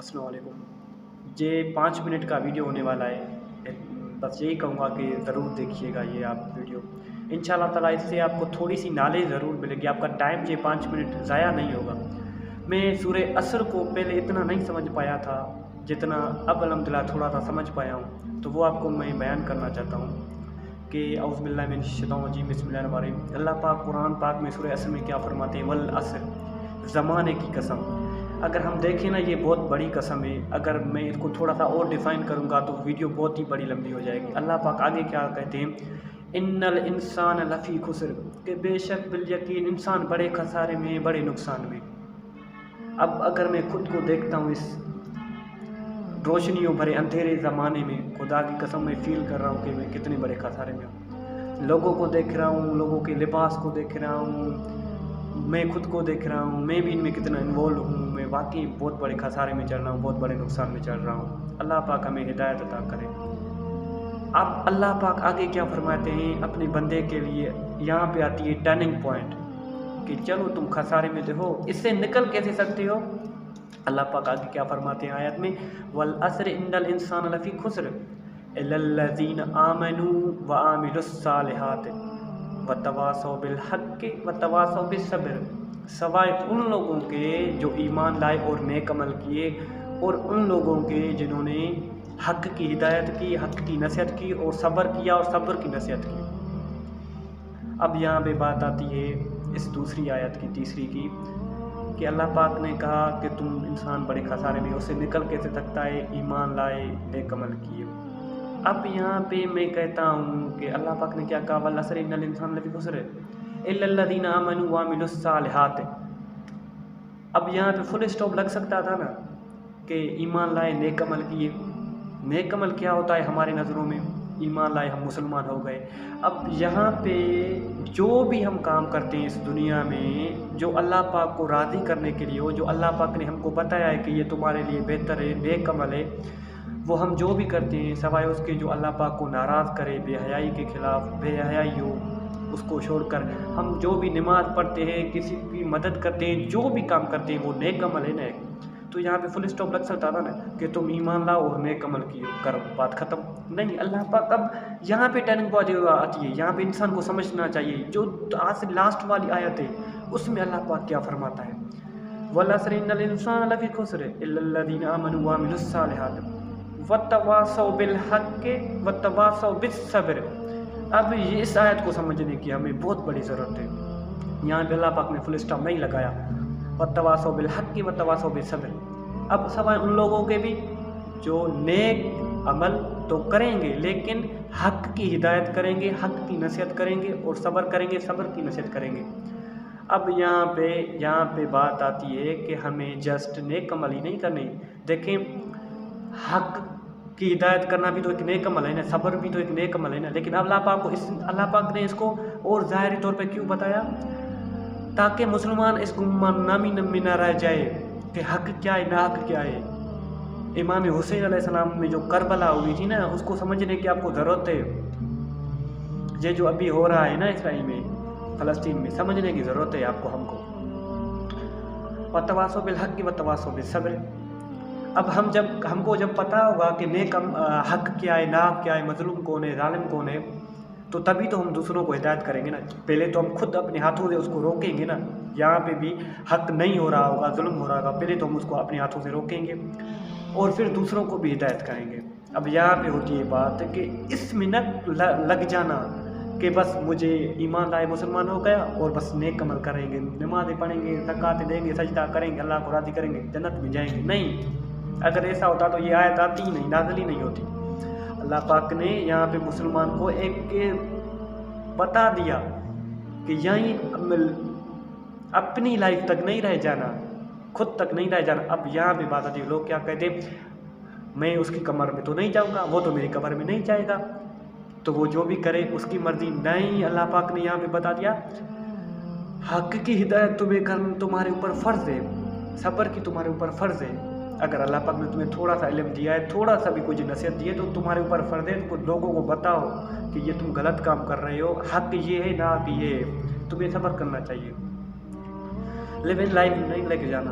السلام علیکم۔ یہ 5 منٹ کا ویڈیو ہونے والا ہے، بس یہی کہوں گا کہ ضرور دیکھیے گا یہ آپ ویڈیو، انشاءاللہ تعالیٰ اس سے آپ کو تھوڑی سی نالج ضرور ملے گی، آپ کا ٹائم یہ 5 منٹ ضائع نہیں ہوگا۔ میں سورہ عصر کو پہلے اتنا نہیں سمجھ پایا تھا جتنا اب الحمدللہ تھوڑا سا سمجھ پایا ہوں، تو وہ آپ کو میں بیان کرنا چاہتا ہوں کہ اعوذ باللہ من الشیطان الرجیم، بسم اللہ الرحمن الرحیم۔ اللہ پاک قرآن پاک میں سورہ عصر میں کیا فرماتے ہیں؟ والعصر، زمانے کی قسم۔ اگر ہم دیکھیں نا یہ بہت بڑی قسم ہے، اگر میں اس کو تھوڑا سا اور ڈیفائن کروں گا تو ویڈیو بہت ہی بڑی لمبی ہو جائے گی۔ اللہ پاک آگے کیا کہتے ہیں؟ ان الانسان لفی خسر، کہ بے شک بالیقین انسان بڑے خسارے میں، بڑے نقصان میں۔ اب اگر میں خود کو دیکھتا ہوں اس روشنیوں بھرے اندھیرے زمانے میں، خدا کی قسم میں فیل کر رہا ہوں کہ میں کتنے بڑے خسارے میں ہوں۔ لوگوں کو دیکھ رہا ہوں، لوگوں کے لباس کو دیکھ رہا ہوں، میں خود کو دیکھ رہا ہوں، میں بھی ان میں کتنا انوالو ہوں، میں واقعی بہت بڑے خسارے میں چل رہا ہوں، بہت بڑے نقصان میں چل رہا ہوں۔ اللہ پاک ہمیں ہدایت عطا کرے۔ اب اللہ پاک آگے کیا فرماتے ہیں اپنے بندے کے لیے؟ یہاں پہ آتی ہے ٹرننگ پوائنٹ کہ چلو تم خسارے میں تو ہو، اس سے نکل کیسے سکتے ہو؟ اللہ پاک آگے کیا فرماتے ہیں آیت میں؟ والعصر ان الانسان لفی خسر الا الذین آمنوا وعملوا الصالحات وتواصوا بالحق وتواصوا بالصبر، سوائے ان لوگوں کے جو ایمان لائے اور نیک عمل کیے، اور ان لوگوں کے جنہوں نے حق کی ہدایت کی، حق کی نصیحت کی، اور صبر کیا اور صبر کی نصیحت کی۔ اب یہاں پہ بات آتی ہے اس دوسری آیت کی، تیسری کی، کہ اللہ پاک نے کہا کہ تم انسان بڑے خسارے میں، اس سے نکل کیسے سکتا ہے؟ ایمان لائے، نیک عمل کیے۔ اب یہاں پہ میں کہتا ہوں کہ اللہ پاک نے کیا کہا؟ والعصر ان الانسان لفی خسر الا الذین آمنوا وعملوا الصالحات۔ اب یہاں پہ فل اسٹاپ لگ سکتا تھا نا کہ ایمان لائے، نیک عمل کیے۔ نیک عمل کیا ہوتا ہے ہماری نظروں میں؟ ایمان لائے، ہم مسلمان ہو گئے۔ اب یہاں پہ جو بھی ہم کام کرتے ہیں اس دنیا میں، جو اللہ پاک کو راضی کرنے کے لیے ہو، جو اللہ پاک نے ہم کو بتایا ہے کہ یہ تمہارے لیے بہتر ہے، نیک عمل ہے، وہ ہم جو بھی کرتے ہیں سوائے اس کے جو اللہ پاک کو ناراض کرے، بے حیائی کے خلاف بے حیائی ہو، اس کو چھوڑ کر ہم جو بھی نماز پڑھتے ہیں، کسی کی مدد کرتے ہیں، جو بھی کام کرتے ہیں وہ نیک عمل ہے نا۔ تو یہاں پہ فل اسٹاپ لگ سکتا تھا نا کہ تم ایمان لاؤ اور نیک عمل کیے، کرو، بات ختم۔ نہیں، اللہ پاک اب یہاں پہ ٹرننگ پوائنٹ آتی ہے، یہاں پہ انسان کو سمجھنا چاہیے۔ جو آج سے لاسٹ والی آیت ہے اس میں اللہ پاک کیا فرماتا ہے؟ والعصر ان الانسان لفی خسر الا الذین آمنوا وعملوا الصالحات وتواصوا بالحق وتواصوا بالصبر۔ اب یہ اس آیت کو سمجھنے کی ہمیں بہت بڑی ضرورت ہے۔ یہاں پہ اللہ پاک نے فل اسٹاپ نہیں لگایا، وتواصوا بالحق وتواصوا بالصبر۔ اب سوائے ان لوگوں کے بھی جو نیک عمل تو کریں گے لیکن حق کی ہدایت کریں گے، حق کی نصیحت کریں گے، اور صبر کریں گے، صبر کی نصیحت کریں گے۔ اب یہاں پہ بات آتی ہے کہ ہمیں جسٹ نیک عمل ہی نہیں کرنی۔ دیکھیں، حق کی ہدایت کرنا بھی تو ایک نیک عمل ہے نا، صبر بھی تو ایک نیک عمل ہے نا۔ لیکن اللہ پاک نے اس کو اور ظاہری طور پہ کیوں بتایا؟ تاکہ مسلمان اس گمنامی میں نہ رہ جائے کہ حق کیا ہے، ناحق کیا ہے۔ امام حسین علیہ السلام میں جو کربلا ہوئی تھی نا، اس کو سمجھنے کی آپ کو ضرورت ہے۔ یہ جو ابھی ہو رہا ہے نا اسرائیل میں، فلسطین میں، سمجھنے کی ضرورت ہے آپ کو، ہم کو۔ وتواصوا بالحق وتواصوا بالصبر۔ اب ہم کو جب پتہ ہوگا کہ نیک حق کیا ہے، ناحق کیا ہے، مظلوم کون ہے، ظالم کون ہے، تو تبھی تو ہم دوسروں کو ہدایت کریں گے نا۔ پہلے تو ہم خود اپنے ہاتھوں سے اس کو روکیں گے نا۔ یہاں پہ بھی حق نہیں ہو رہا ہوگا، ظلم ہو رہا ہوگا، پہلے تو ہم اس کو اپنے ہاتھوں سے روکیں گے اور پھر دوسروں کو بھی ہدایت کریں گے۔ اب یہاں پہ ہوتی ہے بات کہ اس میں نہ لگ جانا کہ بس مجھے ایمان لائے، مسلمان ہو گیا اور بس نیک عمل کریں گے، نمازیں پڑھیں گے، زکوٰۃ دیں گے، سجدہ کریں گے، اللہ کو راضی کریں گے، جنت میں جائیں گے۔ نہیں، اگر ایسا ہوتا تو یہ آیت آتی ہی نہیں، نازل ہی نہیں ہوتی۔ اللہ پاک نے یہاں پہ مسلمان کو ایک بتا دیا کہ یہیں اپنی لائف تک نہیں رہ جانا، خود تک نہیں رہ جانا۔ اب یہاں پہ بات آتی ہے، لوگ کیا کہتے ہیں؟ میں اس کی کمر میں تو نہیں جاؤں گا، وہ تو میری کمر میں نہیں جائے گا، تو وہ جو بھی کرے اس کی مرضی۔ نہیں، اللہ پاک نے یہاں پہ بتا دیا حق کی ہدایت تمہارے اوپر فرض ہے، صبر کی تمہارے اوپر فرض ہے۔ اگر اللہ پاک نے تمہیں تھوڑا سا علم دیا ہے، تھوڑا سا بھی کچھ نصیحت دی ہے، تو تمہارے اوپر فرض ہے تو لوگوں کو بتاؤ کہ یہ تم غلط کام کر رہے ہو، حق یہ ہے، نہ یہ ہے، تمہیں صبر کرنا چاہیے۔ لیو ان لائف نہیں لے کے جانا۔